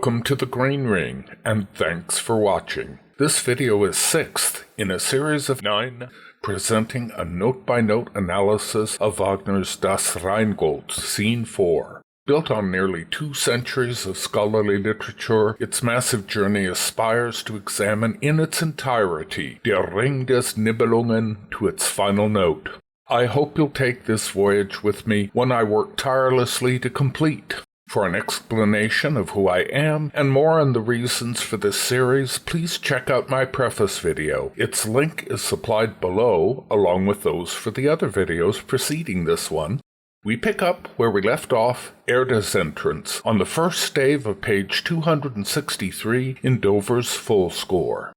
Welcome to the Green Ring, and thanks for watching. This video is 6th in a series of 9, presenting a note-by-note analysis of Wagner's Das Rheingold, Scene 4. Built on nearly 2 centuries of scholarly literature, its massive journey aspires to examine in its entirety Der Ring des Nibelungen to its final note. I hope you'll take this voyage with me, one I work tirelessly to complete. For an explanation of who I am, and more on the reasons for this series, please check out my preface video. Its link is supplied below, along with those for the other videos preceding this one. We pick up where we left off, Erda's entrance, on the first stave of page 263 in Dover's full score.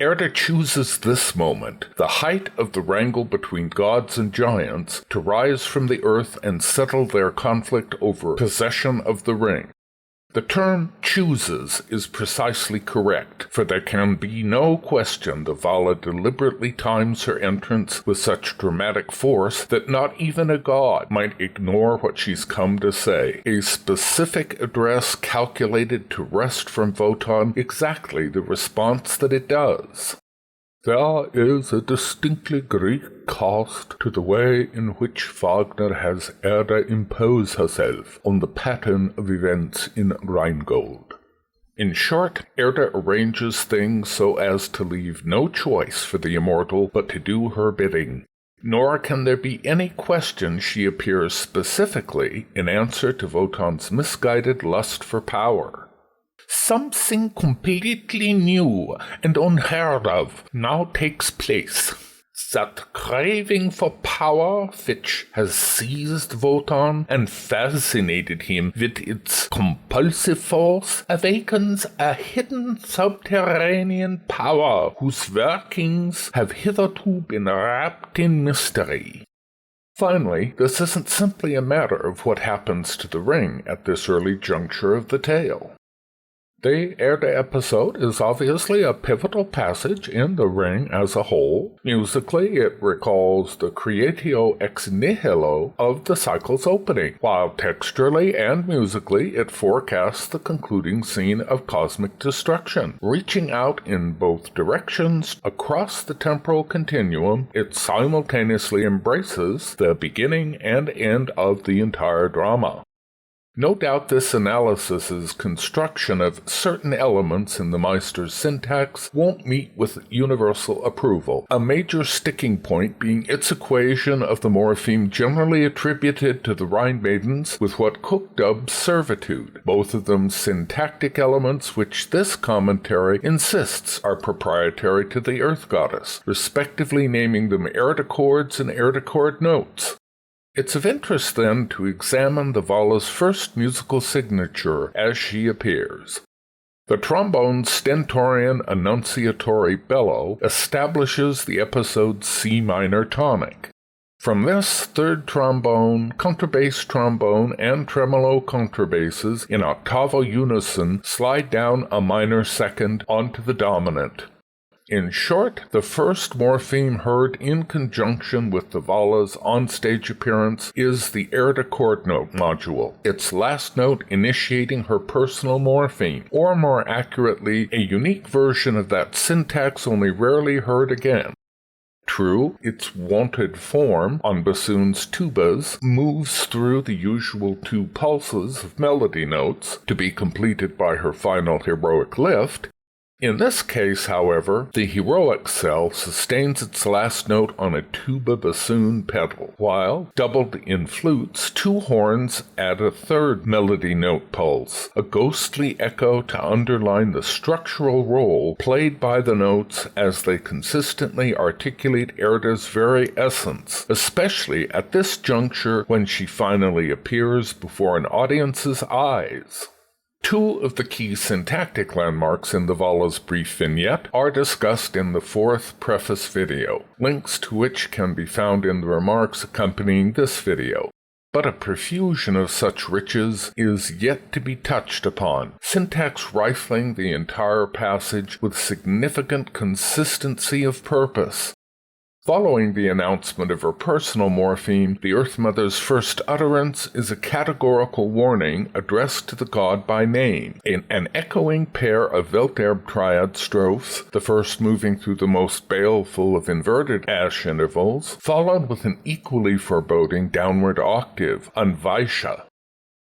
Erda chooses this moment, the height of the wrangle between gods and giants, to rise from the earth and settle their conflict over possession of the ring. The term chooses is precisely correct, for there can be no question the Vala deliberately times her entrance with such dramatic force that not even a god might ignore what she's come to say, a specific address calculated to wrest from Wotan exactly the response that it does. There is a distinctly Greek cast to the way in which Wagner has Erda impose herself on the pattern of events in Rheingold. In short, Erda arranges things so as to leave no choice for the immortal but to do her bidding. Nor can there be any question she appears specifically in answer to Wotan's misguided lust for power. Something completely new and unheard of now takes place. That craving for power which has seized Wotan and fascinated him with its compulsive force awakens a hidden subterranean power whose workings have hitherto been wrapped in mystery. Finally, this isn't simply a matter of what happens to the ring at this early juncture of the tale. The Erda episode is obviously a pivotal passage in The Ring as a whole. Musically, it recalls the creatio ex nihilo of the cycle's opening, while texturally and musically it forecasts the concluding scene of cosmic destruction. Reaching out in both directions across the temporal continuum, it simultaneously embraces the beginning and end of the entire drama. No doubt this analysis's construction of certain elements in the Meister's syntax won't meet with universal approval, a major sticking point being its equation of the morpheme generally attributed to the Rhine maidens with what Cook dubs servitude, both of them syntactic elements which this commentary insists are proprietary to the Earth Goddess, respectively naming them Erda chords and Erda chord notes. It's of interest, then, to examine the Vala's first musical signature as she appears. The trombone's stentorian annunciatory bellow establishes the episode's C minor tonic. From this, third trombone, contrabass trombone, and tremolo contrabasses in octavo unison slide down a minor second onto the dominant. In short, the first morpheme heard in conjunction with the Vala's onstage appearance is the Erda chord note module, its last note initiating her personal morpheme, or more accurately, a unique version of that syntax only rarely heard again. True, its wonted form, on bassoon's tubas, moves through the usual 2 pulses of melody notes, to be completed by her final heroic lift. In this case, however, the heroic cell sustains its last note on a tuba bassoon pedal, while, doubled in flutes, 2 horns add a third melody note pulse, a ghostly echo to underline the structural role played by the notes as they consistently articulate Erda's very essence, especially at this juncture when she finally appears before an audience's eyes. 2 of the key syntactic landmarks in the Vala's brief vignette are discussed in the 4th preface video, links to which can be found in the remarks accompanying this video. But a profusion of such riches is yet to be touched upon, syntax rifling the entire passage with significant consistency of purpose. Following the announcement of her personal morpheme, the Earth Mother's first utterance is a categorical warning addressed to the god by name, in an echoing pair of Welterb triad strophes, the first moving through the most baleful of inverted ash intervals, followed with an equally foreboding downward octave, Anvaisha.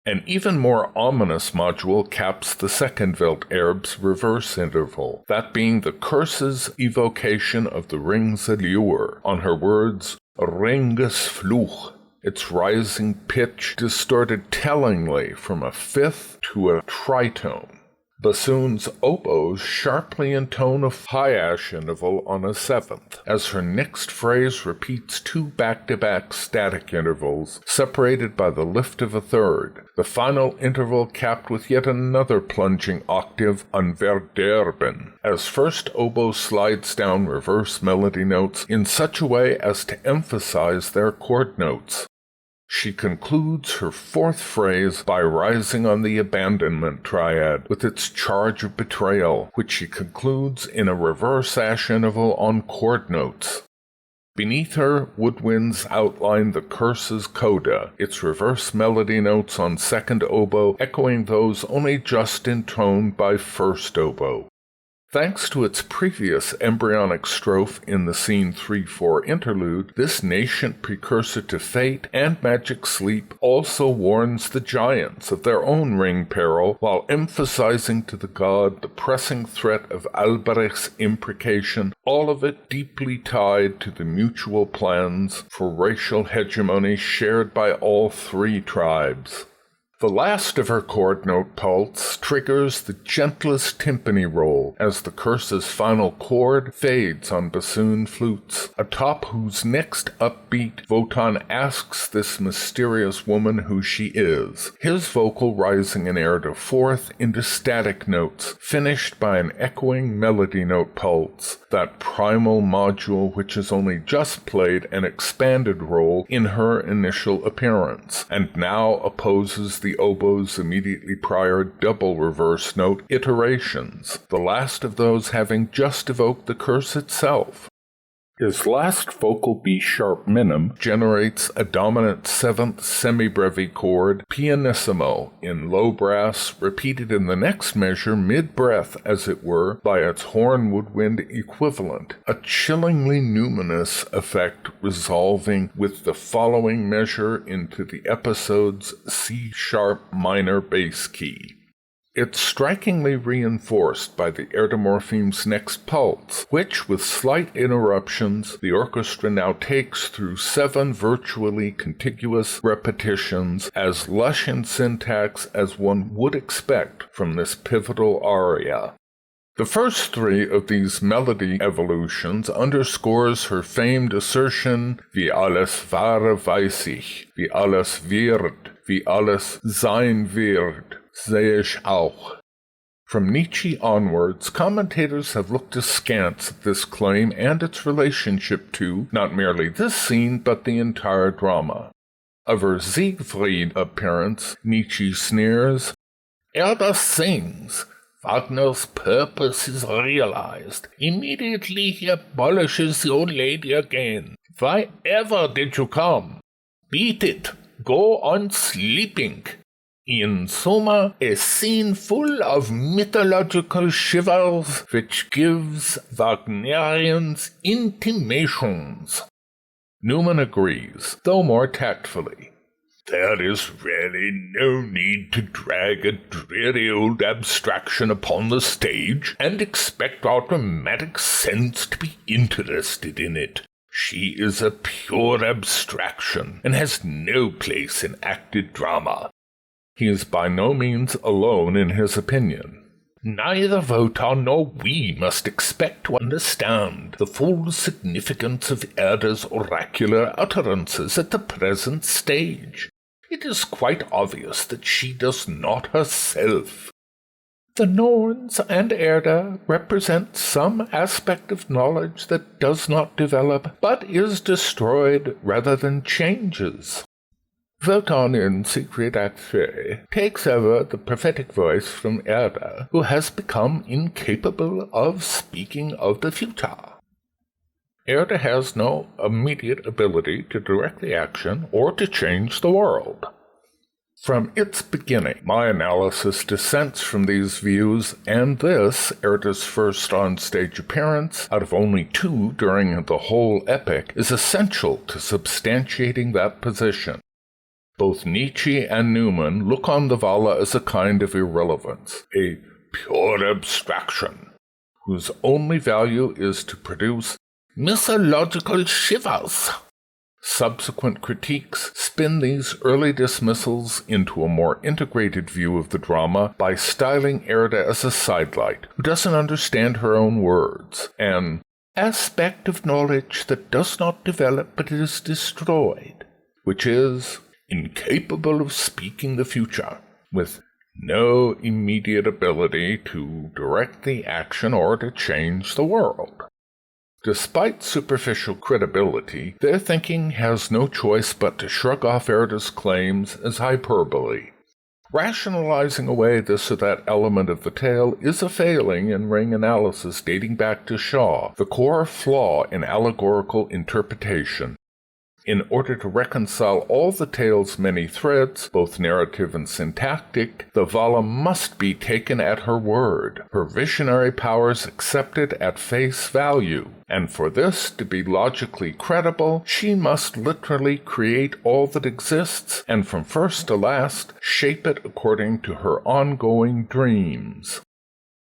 An even more ominous module caps the second Welterb's reverse interval, that being the curse's evocation of the ring's allure, on her words, Ringes Fluch, its rising pitch distorted tellingly from a fifth to a tritone. Bassoon's oboes sharply intone a high ash interval on a seventh, as her next phrase repeats two back-to-back static intervals, separated by the lift of a third, the final interval capped with yet another plunging octave on Verderben, as first oboe slides down reverse melody notes in such a way as to emphasize their chord notes. She concludes her fourth phrase by rising on the abandonment triad with its charge of betrayal, which she concludes in a reverse ash interval on chord notes. Beneath her, woodwinds outline the curse's coda, its reverse melody notes on second oboe echoing those only just intoned by first oboe. Thanks to its previous embryonic strophe in the scene 3-4 interlude, this nascent precursor to fate and magic sleep also warns the giants of their own ring peril while emphasizing to the god the pressing threat of Albrecht's imprecation, all of it deeply tied to the mutual plans for racial hegemony shared by all three tribes. The last of her chord note pulse triggers the gentlest timpani roll as the curse's final chord fades on bassoon flutes, atop whose next upbeat Wotan asks this mysterious woman who she is, his vocal rising in Erda fourth into static notes, finished by an echoing melody note pulse, that primal module which has only just played an expanded role in her initial appearance, and now opposes the oboe's immediately prior double reverse note iterations, the last of those having just evoked the curse itself. His last vocal B-sharp minim generates a dominant seventh semibrevi chord pianissimo in low brass, repeated in the next measure mid-breath as it were by its horn woodwind equivalent, a chillingly numinous effect resolving with the following measure into the episode's C-sharp minor bass key. It's strikingly reinforced by the Erda morpheme's next pulse, which, with slight interruptions, the orchestra now takes through 7 virtually contiguous repetitions, as lush in syntax as one would expect from this pivotal aria. The first 3 of these melody evolutions underscores her famed assertion, wie alles wahre weiß ich, wie alles wird, wie alles sein wird, sehe ich auch. From Nietzsche onwards, commentators have looked askance at this claim and its relationship to not merely this scene but the entire drama. Of her Siegfried appearance, Nietzsche sneers, Erda sings. Wagner's purpose is realized. Immediately he abolishes the old lady again. Why ever did you come? Beat it. Go on sleeping. In summa, a scene full of mythological shivers which gives Wagnerians intimations. Newman agrees, though more tactfully. There is really no need to drag a dreary old abstraction upon the stage and expect our dramatic sense to be interested in it. She is a pure abstraction and has no place in acted drama. He is by no means alone in his opinion. Neither Wotan nor we must expect to understand the full significance of Erda's oracular utterances at the present stage. It is quite obvious that she does not herself. The Norns and Erda represent some aspect of knowledge that does not develop, but is destroyed rather than changes. Wotan in Siegfried Act 3 takes over the prophetic voice from Erda, who has become incapable of speaking of the future. Erda has no immediate ability to direct the action or to change the world. From its beginning, my analysis dissents from these views, and this, Erda's first on-stage appearance, out of only 2 during the whole epic, is essential to substantiating that position. Both Nietzsche and Newman look on the Vala as a kind of irrelevance, a pure abstraction, whose only value is to produce mythological shivers. Subsequent critiques spin these early dismissals into a more integrated view of the drama by styling Erda as a sidelight who doesn't understand her own words, an aspect of knowledge that does not develop but is destroyed, which is incapable of speaking the future, with no immediate ability to direct the action or to change the world. Despite superficial credibility, their thinking has no choice but to shrug off Erda's claims as hyperbole. Rationalizing away this or that element of the tale is a failing in ring analysis dating back to Shaw, the core flaw in allegorical interpretation. In order to reconcile all the tale's many threads, both narrative and syntactic, the Vala must be taken at her word, her visionary powers accepted at face value, and for this to be logically credible, she must literally create all that exists, and from first to last, shape it according to her ongoing dreams.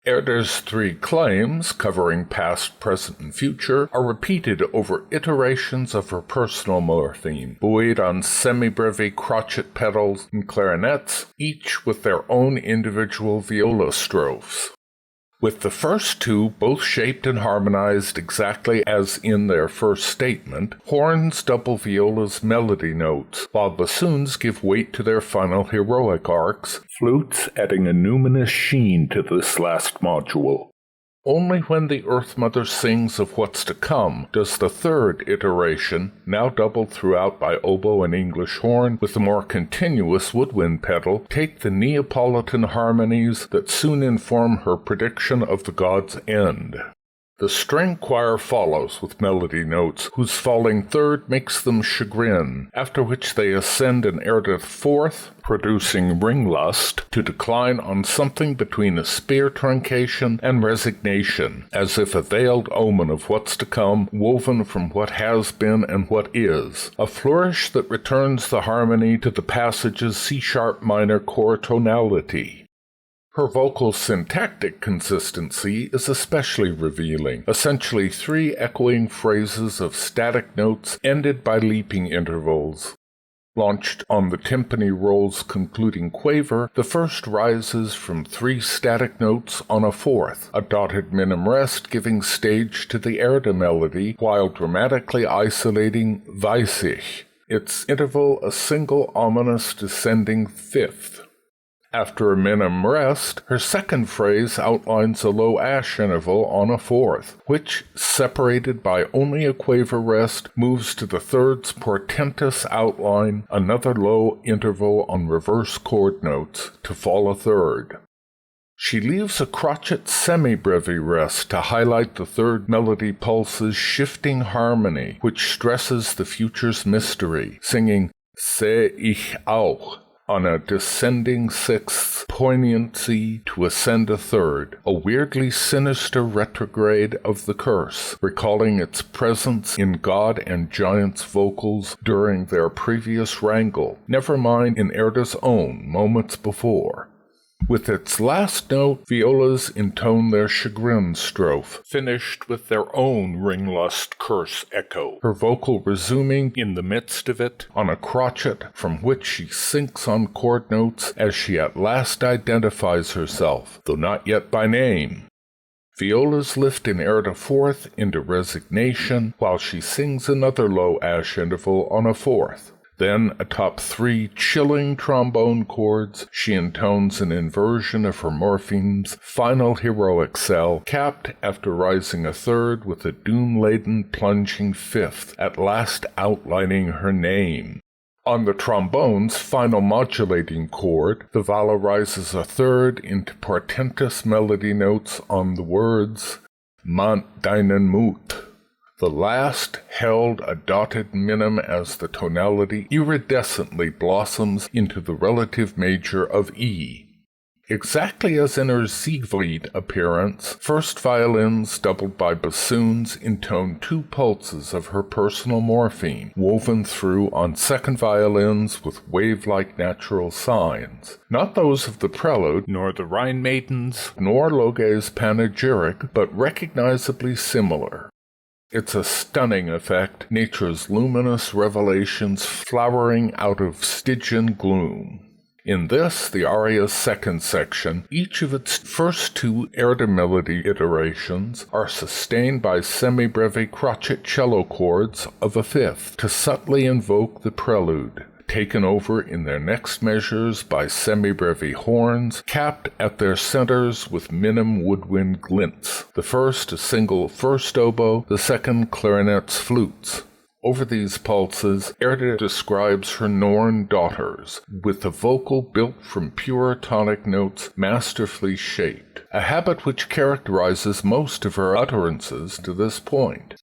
Erda's 3 claims, covering past, present, and future, are repeated over iterations of her personal morpheme, buoyed on semibreve crotchet pedals and clarinets, each with their own individual viola strophes. With the first 2 both shaped and harmonized exactly as in their first statement, horns double viola's melody notes, while bassoons give weight to their final heroic arcs, flutes adding a numinous sheen to this last module. Only when the Earth Mother sings of what's to come does the 3rd iteration, now doubled throughout by oboe and English horn with a more continuous woodwind pedal, take the Neapolitan harmonies that soon inform her prediction of the god's end. The string choir follows with melody notes, whose falling 3rd makes them chagrin, after which they ascend an Erda 4th, producing ringlust, to decline on something between a spear truncation and resignation, as if a veiled omen of what's to come, woven from what has been and what is, a flourish that returns the harmony to the passage's C-sharp minor chord tonality. Her vocal syntactic consistency is especially revealing, essentially 3 echoing phrases of static notes ended by leaping intervals. Launched on the timpani roll's concluding quaver, the first rises from 3 static notes on a 4th, a dotted minim rest giving stage to the Erda melody, while dramatically isolating Weissig, its interval a single ominous descending 5th. After a minim rest, her second phrase outlines a low ash interval on a 4th, which, separated by only a quaver rest, moves to the 3rd's portentous outline, another low interval on reverse chord notes, to fall a 3rd. She leaves a crotchet semibreve rest to highlight the 3rd melody pulse's shifting harmony, which stresses the future's mystery, singing "Seh ich auch," on a descending 6th poignancy to ascend a 3rd, a weirdly sinister retrograde of the curse, recalling its presence in God and Giant's vocals during their previous wrangle, never mind in Erda's own moments before. With its last note, violas intone their chagrin strophe, finished with their own ringlust curse echo, her vocal resuming in the midst of it on a crotchet from which she sinks on chord notes as she at last identifies herself, though not yet by name. Violas lift in Erda 4th into resignation, while she sings another low ash interval on a 4th. Then, atop 3 chilling trombone chords, she intones an inversion of her morpheme's final heroic cell, capped after rising a 3rd with a doom-laden plunging 5th, at last outlining her name. On the trombone's final modulating chord, the Vala rises a 3rd into portentous melody notes on the words "Mant deinen Mut." The last held a dotted minim as the tonality iridescently blossoms into the relative major of E. Exactly as in her Siegfried appearance, first violins doubled by bassoons intone 2 pulses of her personal morpheme, woven through on second violins with wave-like natural signs. Not those of the prelude, nor the Rhine Maidens, nor Loge's panegyric, but recognizably similar. It's a stunning effect, nature's luminous revelations flowering out of Stygian gloom. In this, the aria's second section, each of its first 2 Erda melody iterations are sustained by semi-breve crotchet cello chords of a fifth to subtly invoke the prelude, taken over in their next measures by semi-breve horns, capped at their centers with minim woodwind glints, the first a single first oboe, the second clarinets flutes. Over these pulses, Erda describes her Norn daughters, with a vocal built from pure tonic notes masterfully shaped, a habit which characterizes most of her utterances to this point.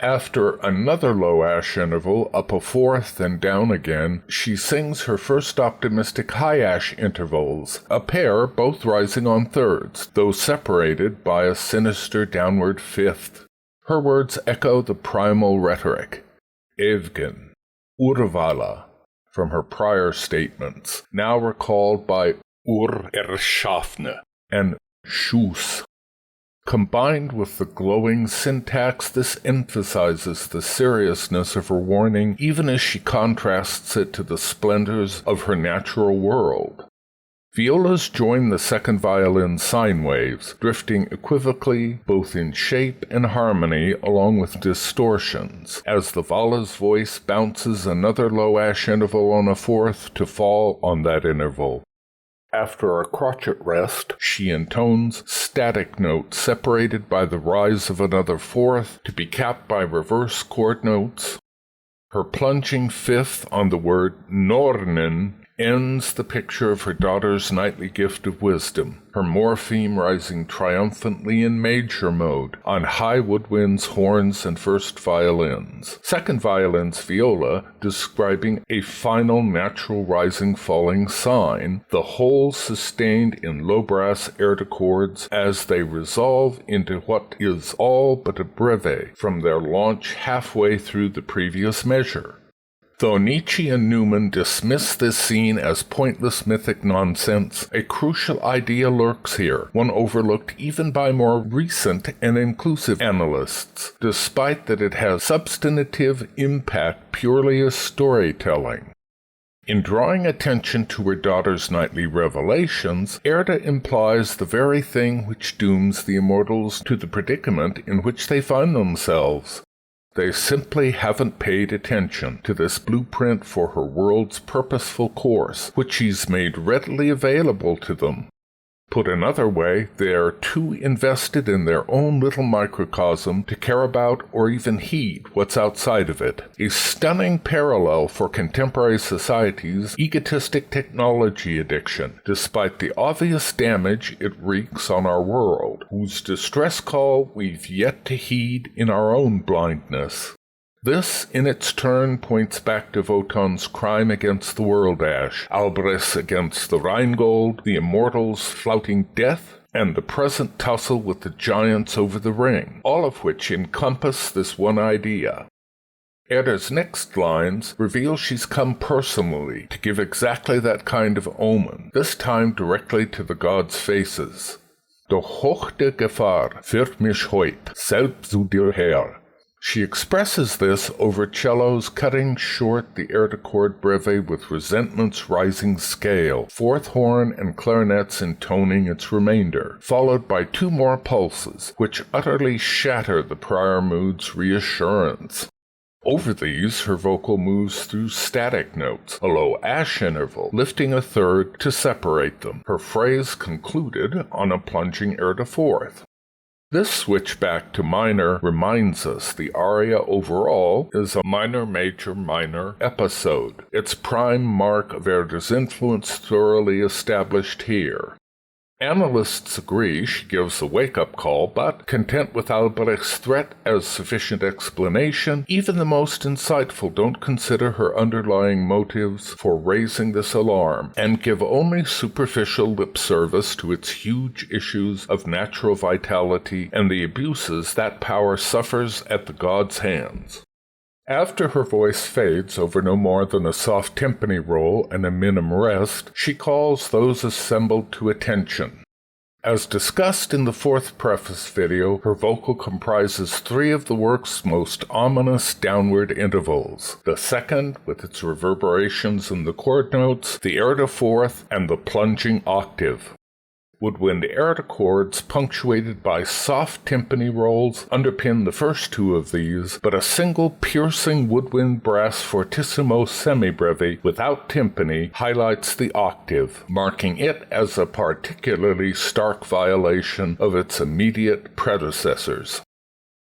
After another low ash interval, up a fourth and down again, she sings her first optimistic high ash intervals, a pair both rising on thirds, though separated by a sinister downward fifth. Her words echo the primal rhetoric. Evgen, Urvala, from her prior statements, now recalled by Erschaffne and Schuss. Combined with the glowing syntax, this emphasizes the seriousness of her warning, even as she contrasts it to the splendors of her natural world. Violas join the second violin's sine waves, drifting equivocally both in shape and harmony along with distortions, as the Vala's voice bounces another low ash interval on a fourth to fall on that interval. After a crotchet rest, she intones static notes separated by the rise of another fourth to be capped by reverse chord notes. Her plunging fifth on the word Nornen ends the picture of her daughter's nightly gift of wisdom, her morpheme rising triumphantly in major mode on high woodwinds, horns, and first violins. Second violin's viola describing a final natural rising-falling sign, the whole sustained in low brass Erda chords as they resolve into what is all but a breve from their launch halfway through the previous measure. Though Nietzsche and Newman dismiss this scene as pointless mythic nonsense, a crucial idea lurks here, one overlooked even by more recent and inclusive analysts, despite that it has substantive impact purely as storytelling. In drawing attention to her daughter's nightly revelations, Erda implies the very thing which dooms the immortals to the predicament in which they find themselves. They simply haven't paid attention to this blueprint for her world's purposeful course, which she's made readily available to them. Put another way, they are too invested in their own little microcosm to care about or even heed what's outside of it. A stunning parallel for contemporary society's egotistic technology addiction, despite the obvious damage it wreaks on our world, whose distress call we've yet to heed in our own blindness. This, in its turn, points back to Wotan's crime against the world ash, Albrecht's against the Rheingold, the immortals flouting death, and the present tussle with the giants over the ring, all of which encompass this one idea. Erda's next lines reveal she's come personally to give exactly that kind of omen, this time directly to the gods' faces. Doch hochte Gefahr führt mich heut, selbst zu dir her. She expresses this over cellos cutting short the Erda chord breve with resentment's rising scale, fourth horn and clarinets intoning its remainder, followed by 2 more pulses, which utterly shatter the prior mood's reassurance. Over these, her vocal moves through static notes, a low ash interval, lifting a third to separate them, her phrase concluded on a plunging Erda fourth. This switch back to minor reminds us the aria overall is a minor-major-minor episode, its prime mark of Erda's influence thoroughly established here. Analysts agree she gives a wake-up call, but, content with Albrecht's threat as sufficient explanation, even the most insightful don't consider her underlying motives for raising this alarm, and give only superficial lip service to its huge issues of natural vitality and the abuses that power suffers at the gods' hands. After her voice fades over no more than a soft timpani roll and a minim rest, she calls those assembled to attention. As discussed in the fourth preface video, her vocal comprises three of the work's most ominous downward intervals: the second, with its reverberations in the chord notes, the Erda fourth, and the plunging octave. Woodwind Erda chords punctuated by soft timpani rolls underpin the first two of these, but a single piercing woodwind brass fortissimo semibrevi without timpani highlights the octave, marking it as a particularly stark violation of its immediate predecessors.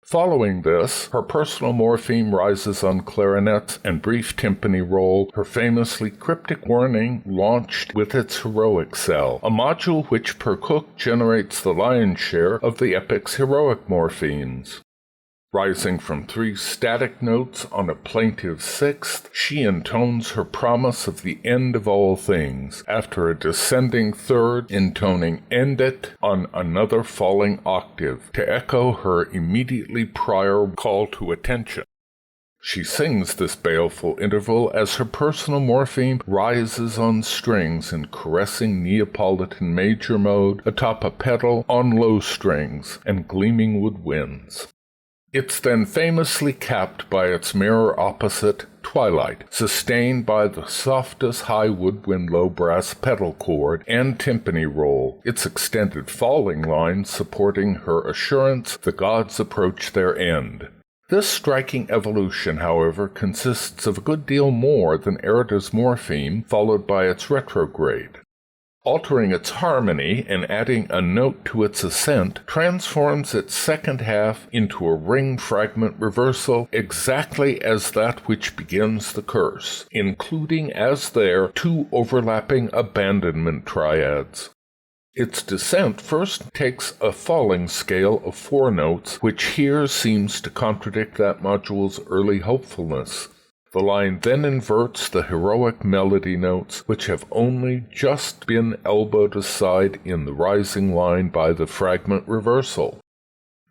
Following this, her personal morpheme rises on clarinets and brief timpani roll, her famously cryptic warning launched with its heroic cell, a module which per Cook generates the lion's share of the epic's heroic morphemes. Rising from three static notes on a plaintive sixth, she intones her promise of the end of all things, after a descending third intoning "end it" on another falling octave, to echo her immediately prior call to attention. She sings this baleful interval as her personal morpheme rises on strings in caressing Neapolitan major mode atop a pedal on low strings and gleaming woodwinds. It's then famously capped by its mirror opposite, Twilight, sustained by the softest high woodwind low brass pedal chord and timpani roll, its extended falling line supporting her assurance the gods approach their end. This striking evolution, however, consists of a good deal more than Erda's morpheme, followed by its retrograde. Altering its harmony and adding a note to its ascent transforms its second half into a ring fragment reversal exactly as that which begins the curse, including as there two overlapping abandonment triads. Its descent first takes a falling scale of 4 notes, which here seems to contradict that module's early hopefulness. The line then inverts the heroic melody notes, which have only just been elbowed aside in the rising line by the fragment reversal.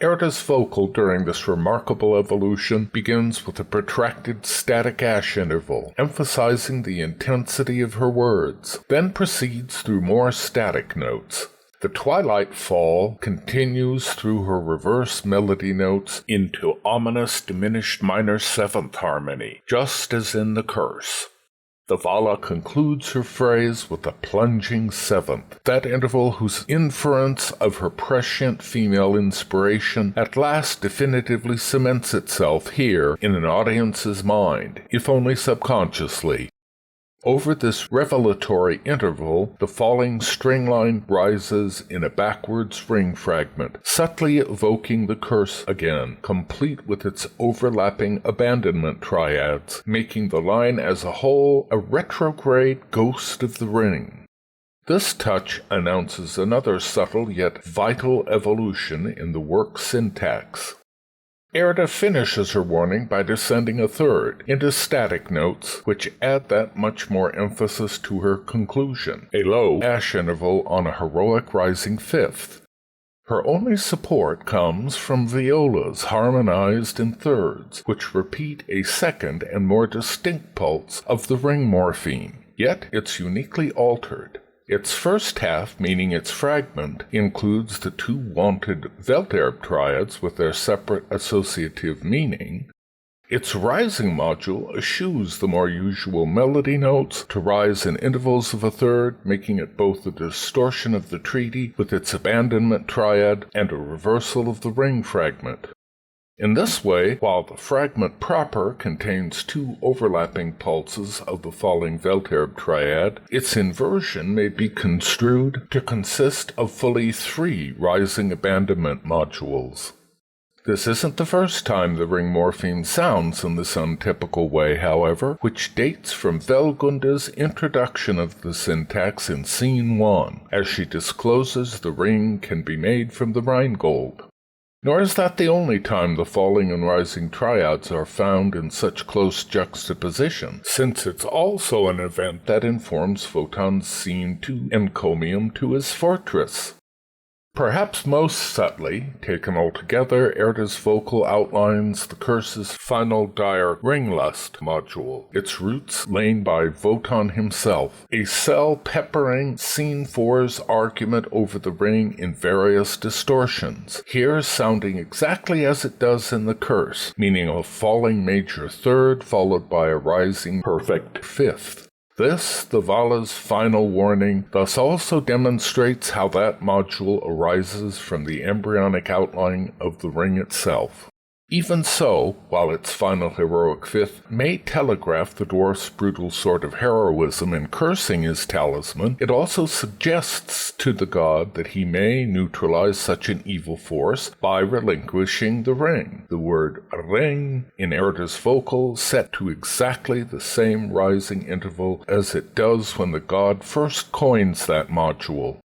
Erda's vocal during this remarkable evolution begins with a protracted static ash interval, emphasizing the intensity of her words, then proceeds through more static notes. The twilight fall continues through her reverse melody notes into ominous diminished minor seventh harmony, just as in the curse. The Vala concludes her phrase with a plunging seventh, that interval whose inference of her prescient female inspiration at last definitively cements itself here in an audience's mind, if only subconsciously. Over this revelatory interval, the falling string line rises in a backwards ring fragment, subtly evoking the curse again, complete with its overlapping abandonment triads, making the line as a whole a retrograde ghost of the ring. This touch announces another subtle yet vital evolution in the work's syntax. Erda finishes her warning by descending a third into static notes, which add that much more emphasis to her conclusion, a low ash interval on a heroic rising fifth. Her only support comes from violas harmonized in thirds, which repeat a second and more distinct pulse of the ring morpheme, yet it's uniquely altered. Its first half, meaning its fragment, includes the two wanted Welterb triads with their separate associative meaning. Its rising module eschews the more usual melody notes to rise in intervals of a third, making it both a distortion of the treaty with its abandonment triad and a reversal of the ring fragment. In this way, while the fragment proper contains two overlapping pulses of the falling Welterb triad, its inversion may be construed to consist of fully 3 rising abandonment modules. This isn't the first time the ring morpheme sounds in this untypical way, however, which dates from Wellgunde's introduction of the syntax in Scene 1, as she discloses the ring can be made from the Rheingold. Nor is that the only time the falling and rising triads are found in such close juxtaposition, since it's also an event that informs Wotan's scene to encomium to his fortress. Perhaps most subtly, taken altogether, Erda's vocal outlines the curse's final dire ringlust module, its roots laid by Wotan himself, a cell peppering Scene 4's argument over the ring in various distortions, here sounding exactly as it does in the curse, meaning a falling major third followed by a rising perfect fifth. This, the Vala's final warning, thus also demonstrates how that module arises from the embryonic outline of the ring itself. Even so, while its final heroic fifth may telegraph the dwarf's brutal sort of heroism in cursing his talisman, it also suggests to the god that he may neutralize such an evil force by relinquishing the ring, the word ring in Erda's vocal set to exactly the same rising interval as it does when the god first coins that module.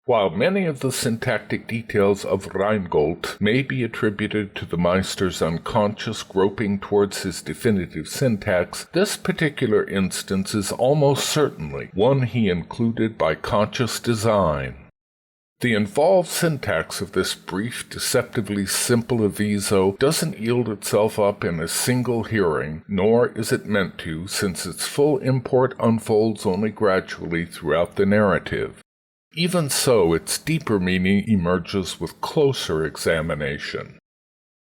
While many of the syntactic details of Rheingold may be attributed to the Meister's unconscious groping towards his definitive syntax, this particular instance is almost certainly one he included by conscious design. The involved syntax of this brief, deceptively simple aviso doesn't yield itself up in a single hearing, nor is it meant to, since its full import unfolds only gradually throughout the narrative. Even so, its deeper meaning emerges with closer examination.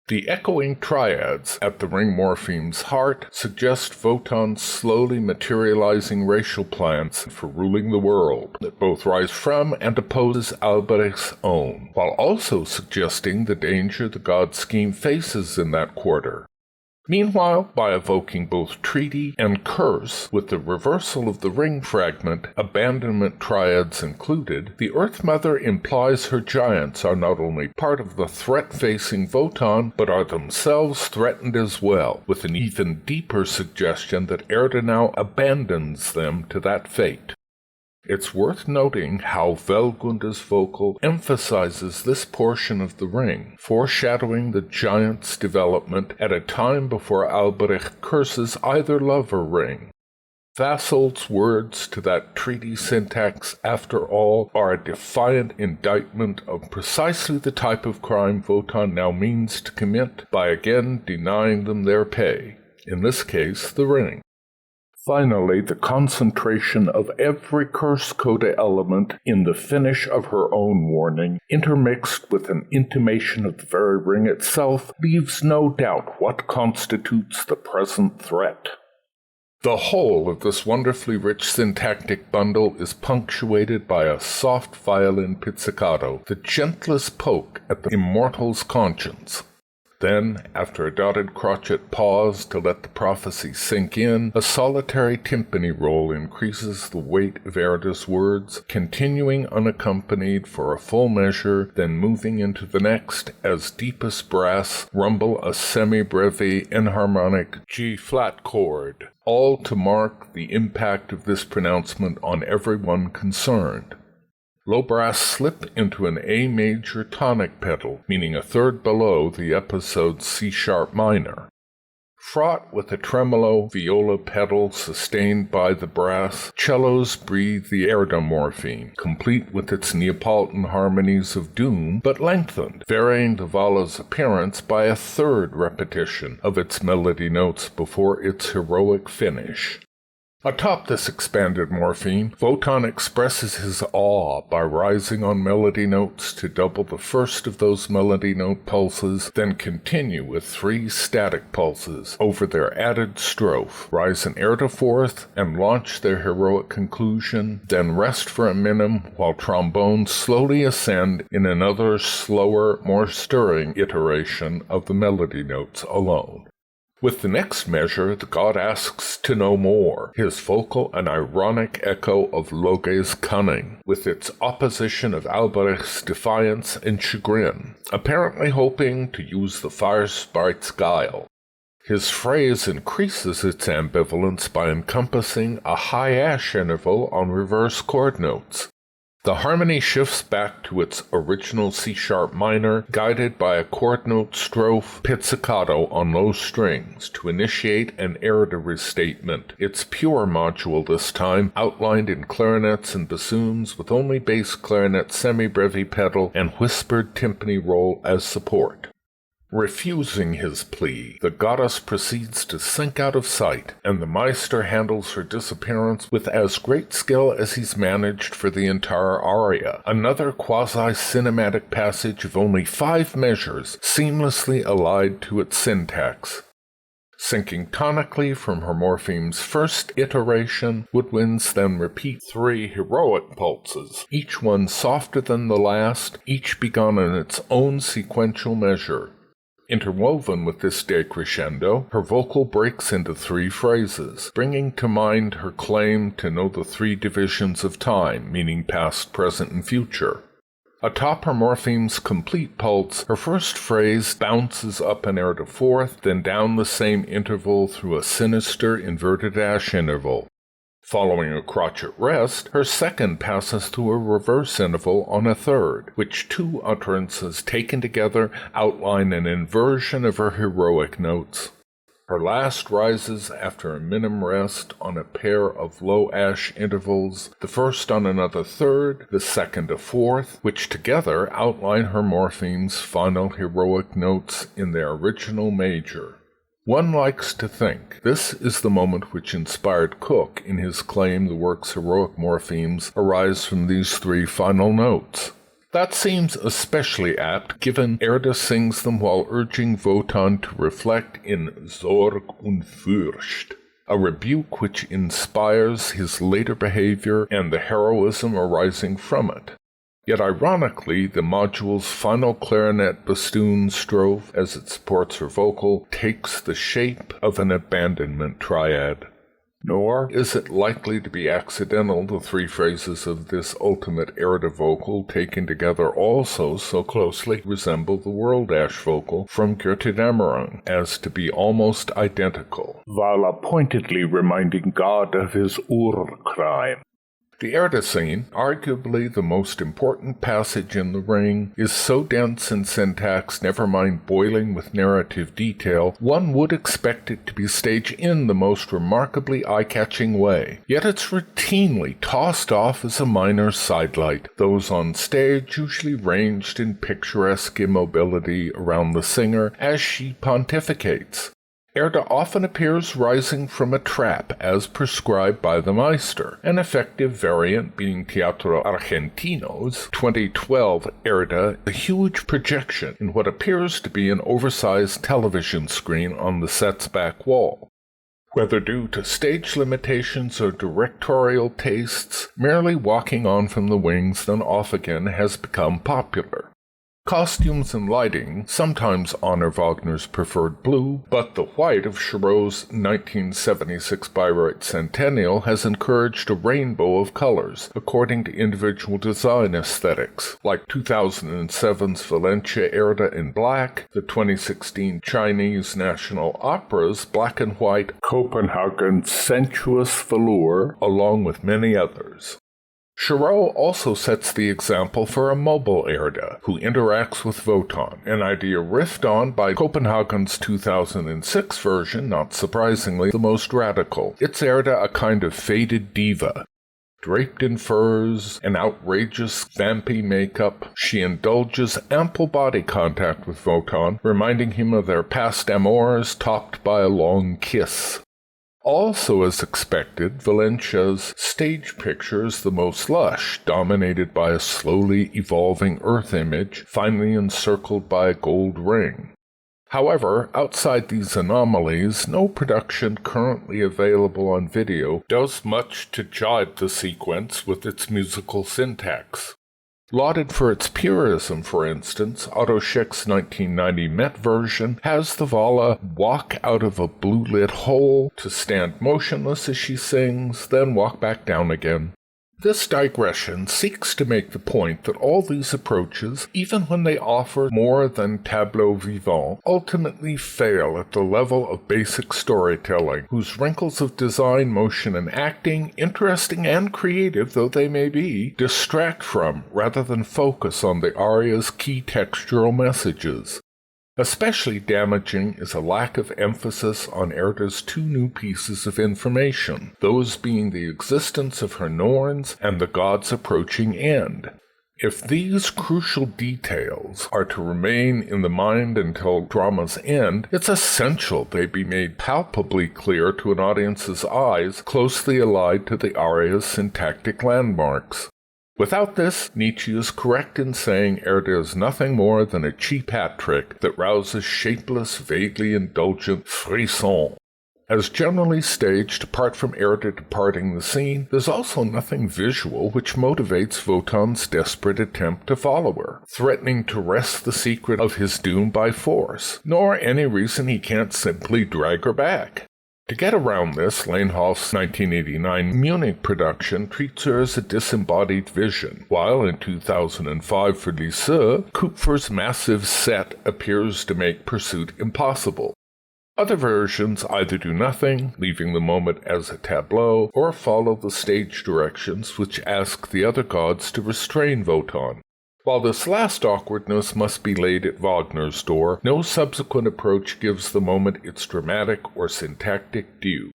The echoing triads at the ring morpheme's heart suggest Wotan's slowly materializing racial plans for ruling the world that both rise from and opposes Albrecht's own, while also suggesting the danger the god scheme faces in that quarter. Meanwhile, by evoking both treaty and curse, with the reversal of the ring fragment, abandonment triads included, the Earth Mother implies her giants are not only part of the threat facing Wotan, but are themselves threatened as well, with an even deeper suggestion that Erda now abandons them to that fate. It's worth noting how Wellgunde's vocal emphasizes this portion of the ring, foreshadowing the giant's development at a time before Albrecht curses either love or ring. Vassal's words to that treaty syntax, after all, are a defiant indictment of precisely the type of crime Wotan now means to commit by again denying them their pay, in this case the ring. Finally, the concentration of every curse coda element in the finish of her own warning, intermixed with an intimation of the very ring itself, leaves no doubt what constitutes the present threat. The whole of this wonderfully rich syntactic bundle is punctuated by a soft violin pizzicato, the gentlest poke at the immortal's conscience. Then, after a dotted crotchet pause to let the prophecy sink in, a solitary timpani roll increases the weight of Erda's words, continuing unaccompanied for a full measure, then moving into the next as deepest brass rumble a semi-breve enharmonic G-flat chord, all to mark the impact of this pronouncement on everyone concerned. Low brass slip into an A major tonic pedal, meaning a third below the episode's C-sharp minor. Fraught with a tremolo viola pedal sustained by the brass, cellos breathe the Erda morpheme, complete with its Neapolitan harmonies of doom, but lengthened, varying the Vala's appearance by a third repetition of its melody notes before its heroic finish. Atop this expanded morpheme, Wotan expresses his awe by rising on melody notes to double the first of those melody note pulses, then continue with 3 static pulses over their added strophe, rise an Erda fourth, and launch their heroic conclusion, then rest for a minim while trombones slowly ascend in another slower, more stirring iteration of the melody notes alone. With the next measure, the god asks to know more, his vocal an ironic echo of Loge's cunning, with its opposition of Albrecht's defiance and chagrin, apparently hoping to use the fire sprite's guile. His phrase increases its ambivalence by encompassing a high ash interval on reverse chord notes. The harmony shifts back to its original C-sharp minor, guided by a chord note strophe pizzicato on low strings to initiate an Erda restatement, its pure module this time, outlined in clarinets and bassoons with only bass clarinet semi-brevi pedal and whispered timpani roll as support. Refusing his plea, the goddess proceeds to sink out of sight, and the Meister handles her disappearance with as great skill as he's managed for the entire aria, another quasi-cinematic passage of only 5 measures seamlessly allied to its syntax. Sinking tonically from her morpheme's first iteration, woodwinds then repeat 3 heroic pulses, each one softer than the last, each begun in its own sequential measure. Interwoven with this decrescendo, her vocal breaks into 3 phrases, bringing to mind her claim to know the 3 divisions of time, meaning past, present, and future. Atop her morpheme's complete pulse, her first phrase bounces up an Erda fourth, then down the same interval through a sinister inverted ash interval. Following a crotchet rest, her second passes through a reverse interval on a third, which 2 utterances taken together outline an inversion of her heroic notes. Her last rises after a minim rest on a pair of low ash intervals, the first on another third, the second a fourth, which together outline her morpheme's final heroic notes in their original major. One likes to think this is the moment which inspired Cook in his claim the work's heroic morphemes arise from these 3 final notes. That seems especially apt, given Erda sings them while urging Wotan to reflect in Sorg und Furcht, a rebuke which inspires his later behavior and the heroism arising from it. Yet ironically, the module's final clarinet bassoon strophe, as it supports her vocal, takes the shape of an abandonment triad. Nor is it likely to be accidental the 3 phrases of this ultimate Erda vocal taken together also so closely resemble the world ash vocal from Götterdämmerung as to be almost identical, while pointedly reminding God of his Urkrime. The Erda scene, arguably the most important passage in the ring, is so dense in syntax, never mind boiling with narrative detail, one would expect it to be staged in the most remarkably eye-catching way. Yet it's routinely tossed off as a minor sidelight, those on stage usually ranged in picturesque immobility around the singer as she pontificates. Erda often appears rising from a trap as prescribed by the Meister, an effective variant being Teatro Argentino's 2012 Erda, a huge projection in what appears to be an oversized television screen on the set's back wall. Whether due to stage limitations or directorial tastes, merely walking on from the wings then off again has become popular. Costumes and lighting sometimes honor Wagner's preferred blue, but the white of Chirot's 1976 Bayreuth Centennial has encouraged a rainbow of colors, according to individual design aesthetics, like 2007's Valencia Erda in black, the 2016 Chinese National Opera's black and white Copenhagen sensuous velour, along with many others. Chirot also sets the example for a mobile Erda, who interacts with Wotan, an idea riffed on by Copenhagen's 2006 version, not surprisingly the most radical. It's Erda a kind of faded diva. Draped in furs and outrageous vampy makeup, she indulges ample body contact with Wotan, reminding him of their past amours topped by a long kiss. Also as expected, Valencia's stage picture is the most lush, dominated by a slowly evolving earth image, finally encircled by a gold ring. However, outside these anomalies, no production currently available on video does much to jibe the sequence with its musical syntax. Lauded for its purism, for instance, Otto Schick's 1990 Met version has the Vala walk out of a blue-lit hole to stand motionless as she sings, then walk back down again. This digression seeks to make the point that all these approaches, even when they offer more than tableau vivant, ultimately fail at the level of basic storytelling, whose wrinkles of design, motion, and acting, interesting and creative though they may be, distract from rather than focus on the aria's key textural messages. Especially damaging is a lack of emphasis on Erda's two new pieces of information, those being the existence of her Norns and the god's approaching end. If these crucial details are to remain in the mind until drama's end, it's essential they be made palpably clear to an audience's eyes closely allied to the aria's syntactic landmarks. Without this, Nietzsche is correct in saying Erda is nothing more than a cheap hat trick that rouses shapeless, vaguely indulgent frissons. As generally staged, apart from Erda departing the scene, there's also nothing visual which motivates Wotan's desperate attempt to follow her, threatening to wrest the secret of his doom by force, nor any reason he can't simply drag her back. To get around this, Leinhoff's 1989 Munich production treats her as a disembodied vision, while in 2005 for Lycée, Kupfer's massive set appears to make pursuit impossible. Other versions either do nothing, leaving the moment as a tableau, or follow the stage directions which ask the other gods to restrain Wotan. While this last awkwardness must be laid at Wagner's door, no subsequent approach gives the moment its dramatic or syntactic due.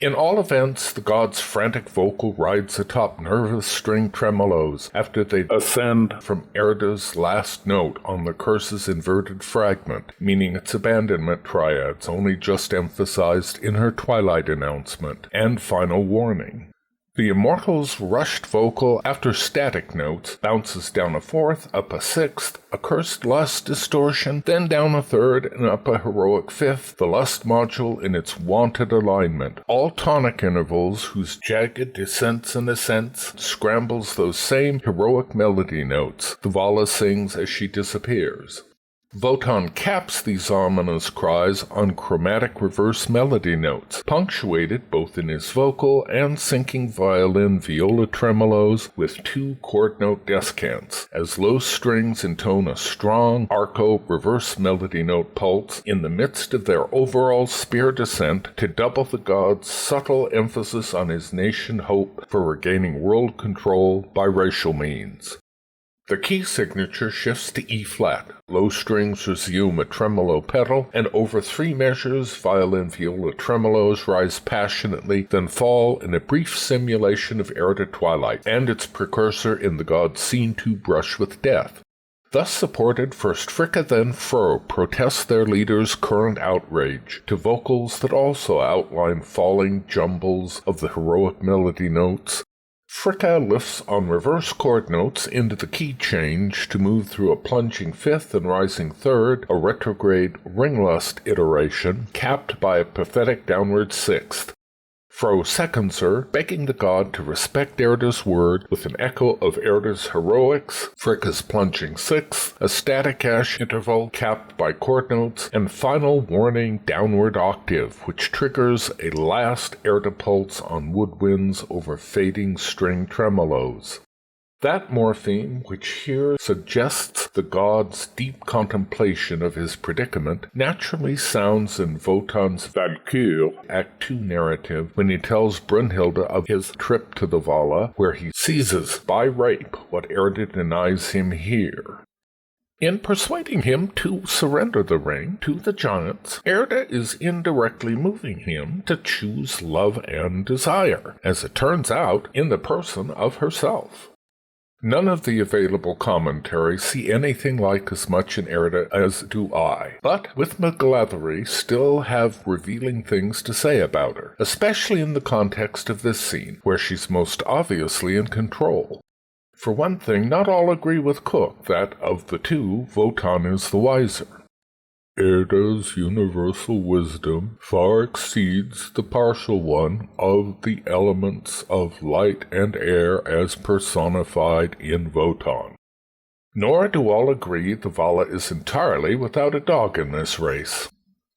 In all events, the god's frantic vocal rides atop nervous string tremolos after they ascend from Erda's last note on the curse's inverted fragment, meaning its abandonment triads only just emphasized in her twilight announcement and final warning. The immortal's rushed vocal, after static notes, bounces down a fourth, up a sixth, a cursed lust distortion, then down a third, and up a heroic fifth, the lust module in its wanted alignment, all tonic intervals whose jagged descents and ascents scrambles those same heroic melody notes the Vala sings as she disappears. Wotan caps these ominous cries on chromatic reverse melody notes, punctuated both in his vocal and sinking violin viola tremolos with two chord note descants, as low strings intone a strong arco reverse melody note pulse in the midst of their overall spear descent to double the god's subtle emphasis on his nation hope for regaining world control by racial means. The key signature shifts to E-flat, low strings resume a tremolo pedal, and over 3 measures violin viola tremolos rise passionately, then fall in a brief simulation of Erda twilight, and its precursor in the god's seen to brush with death. Thus supported, first Fricka then Fro protest their leader's current outrage, to vocals that also outline falling jumbles of the heroic melody notes. Fricka lifts on reverse chord notes into the key change to move through a plunging fifth and rising third, a retrograde ringlust iteration, capped by a pathetic downward sixth. Fro seconds her, begging the god to respect Erda's word with an echo of Erda's heroics, Fricka's plunging sixth, a static ash interval capped by chord notes, and final warning downward octave, which triggers a last Erda pulse on woodwinds over fading string tremolos. That morpheme, which here suggests the god's deep contemplation of his predicament, naturally sounds in Wotan's Valkyr Act II narrative when he tells Brunhilde of his trip to the Vala, where he seizes by rape what Erda denies him here. In persuading him to surrender the ring to the giants, Erda is indirectly moving him to choose love and desire, as it turns out, in the person of herself. None of the available commentaries see anything like as much in Erda as do I, but with McGlathery still have revealing things to say about her, especially in the context of this scene, where she's most obviously in control. For one thing, not all agree with Cook that, of the two, Wotan is the wiser. Erda's universal wisdom far exceeds the partial one of the elements of light and air as personified in Wotan. Nor do all agree the Vala is entirely without a dog in this race.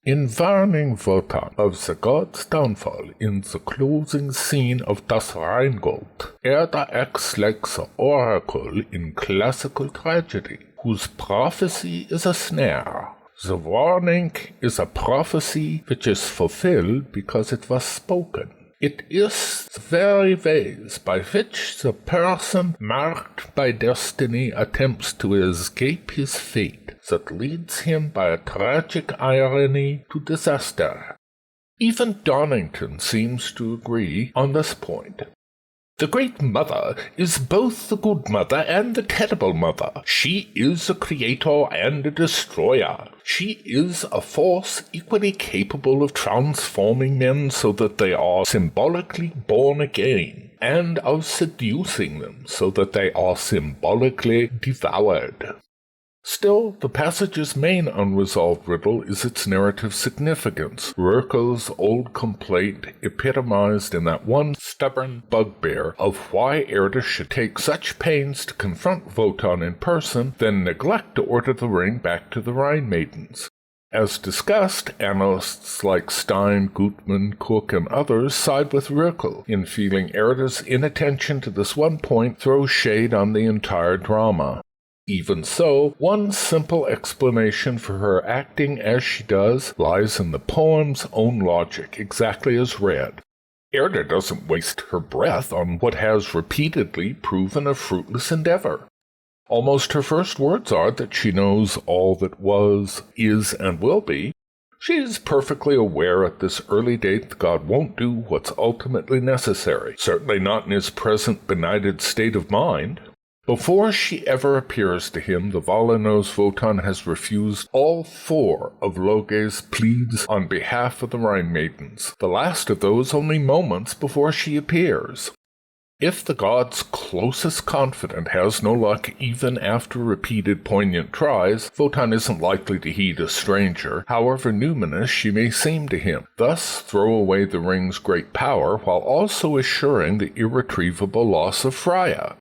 In warning Wotan of the god's downfall in the closing scene of Das Rheingold, Erda acts like the oracle in classical tragedy, whose prophecy is a snare. The warning is a prophecy which is fulfilled because it was spoken. It is the very ways by which the person marked by destiny attempts to escape his fate that leads him by a tragic irony to disaster. Even Donington seems to agree on this point. The Great Mother is both the good mother and the terrible mother. She is a creator and a destroyer. She is a force equally capable of transforming men so that they are symbolically born again, and of seducing them so that they are symbolically devoured. Still, the passage's main unresolved riddle is its narrative significance, Rurkel's old complaint epitomized in that one stubborn bugbear of why Erda should take such pains to confront Wotan in person, then neglect to order the ring back to the Rhine maidens. As discussed, analysts like Stein, Gutmann, Cook, and others side with Rurkel in feeling Erda's inattention to this one point throws shade on the entire drama. Even so, one simple explanation for her acting as she does lies in the poem's own logic, exactly as read. Erda doesn't waste her breath on what has repeatedly proven a fruitless endeavor. Almost her first words are that she knows all that was, is, and will be. She is perfectly aware at this early date that God won't do what's ultimately necessary, certainly not in his present benighted state of mind. Before she ever appears to him, the Vala knows Wotan has refused all 4 of Loge's pleas on behalf of the Rhine maidens, the last of those only moments before she appears. If the god's closest confidant has no luck even after repeated poignant tries, Wotan isn't likely to heed a stranger, however numinous she may seem to him, thus throw away the ring's great power while also assuring the irretrievable loss of Freya.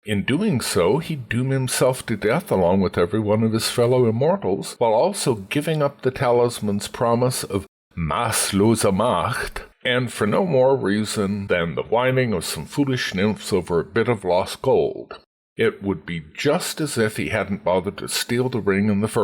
In doing so, he'd doom himself to death along with every one of his fellow immortals, while also giving up the talisman's promise of maßlose Macht, and for no more reason than the whining of some foolish nymphs over a bit of lost gold. It would be just as if he hadn't bothered to steal the ring in the first